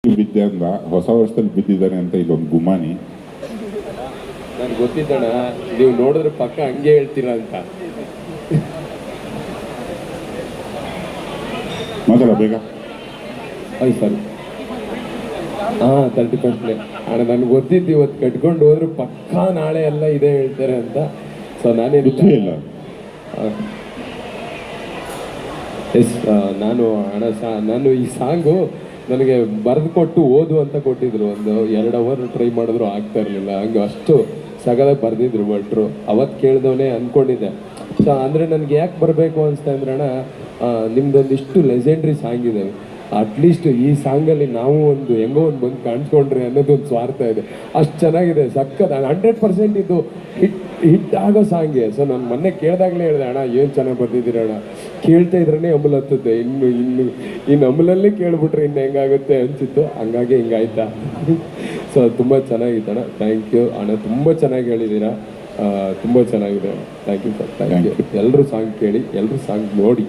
ಬಿದ್ದೆ ಅಂದ, ಹೊಸ ವರ್ಷದಲ್ಲಿ ಬಿದ್ದಿದ್ದಾನೆ ಅಂತ ಇಲ್ಲೊಂದು ಗುಮಾನಿ. ನನ್ಗೆ ಗೊತ್ತಿದ್ದಣ, ನೀವು ನೋಡಿದ್ರೆ ಪಕ್ಕ ಹಂಗೆ ಹೇಳ್ತೀರಾ ಅಂತ. ಮಾತಾಡ ಬೇಗ. ಆಯ್ತು ಸರ್. 31ನೇ ಅಣ್ಣ, ನನ್ಗೆ ಗೊತ್ತಿದ್ದು ಇವತ್ತು ಕಟ್ಕೊಂಡು ಹೋದ್ರೆ ಪಕ್ಕಾ ನಾಳೆ ಎಲ್ಲ ಇದೇ ಹೇಳ್ತಾರೆ ಅಂತ. ಸೊ ಇಲ್ಲ ಎಸ್, ನಾನು ಅಣ್ಣ ನಾನು ಈ ಸಾಂಗು ನನಗೆ ಬರೆದು ಕೊಟ್ಟು ಓದು ಅಂತ ಕೊಟ್ಟಿದ್ರು. ಒಂದು 2 ಅವರ್ ಟ್ರೈ ಮಾಡಿದ್ರು ಆಗ್ತಾ ಇರಲಿಲ್ಲ. ಹಂಗೆ ಅಷ್ಟು ಸಗದ ಬರೆದಿದ್ರು ಭಟ್ರು. ಅವತ್ತು ಕೇಳಿದವನೇ ಅಂದ್ಕೊಂಡಿದ್ದೆ. ಸೊ ಅಂದರೆ ನನಗೆ ಯಾಕೆ ಬರಬೇಕು ಅನಿಸ್ತಾ ಅಂದ್ರೆ ಅಣ್ಣ, ನಿಮ್ದೊಂದಿಷ್ಟು ಲೆಜೆಂಡ್ರಿ ಸಾಂಗ್ ಇದೆ. ಅಟ್ಲೀಸ್ಟ್ ಈ ಸಾಂಗಲ್ಲಿ ನಾವು ಒಂದು ಹೆಂಗೋ ಒಂದು ಬಂದು ಕಾಣಿಸ್ಕೊಂಡ್ರೆ ಅನ್ನೋದೊಂದು ಸ್ವಾರ್ಥ ಇದೆ. ಅಷ್ಟು ಚೆನ್ನಾಗಿದೆ, ಸಕ್ಕತ್ 100% ಇದು ಹಿಟ್ ಆಗೋ ಸಾಂಗೆ. ಸೊ ನಾನು ಮೊನ್ನೆ ಕೇಳಿದಾಗಲೇ ಹೇಳಿದೆ, ಅಣ್ಣ ಏನು ಚೆನ್ನಾಗಿ ಬರ್ತಿದ್ದೀರ ಅಣ್ಣ, ಕೇಳ್ತಾ ಇದ್ರೇ ಅಮಲ್ ಹತ್ತುತ್ತೆ. ಇನ್ನು ಅಮಲಲ್ಲೇ ಕೇಳ್ಬಿಟ್ರೆ ಇನ್ನು ಹೆಂಗಾಗುತ್ತೆ ಅನಿಸಿತ್ತು. ಹಂಗಾಗಿ ಹಿಂಗಾಯ್ತಾ. ಸೊ ತುಂಬ ಚೆನ್ನಾಗಿತ್ತು ಅಣ್ಣ. ಥ್ಯಾಂಕ್ ಯು ಅಣ್ಣ, ತುಂಬ ಚೆನ್ನಾಗಿ ಹೇಳಿದ್ದೀರಾ. ತುಂಬ ಚೆನ್ನಾಗಿದೆ. Thank you sir, thank you. ಎಲ್ಲರೂ ಸಾಂಗ್ ಕೇಳಿ, ಎಲ್ಲರೂ ಸಾಂಗ್ ನೋಡಿ.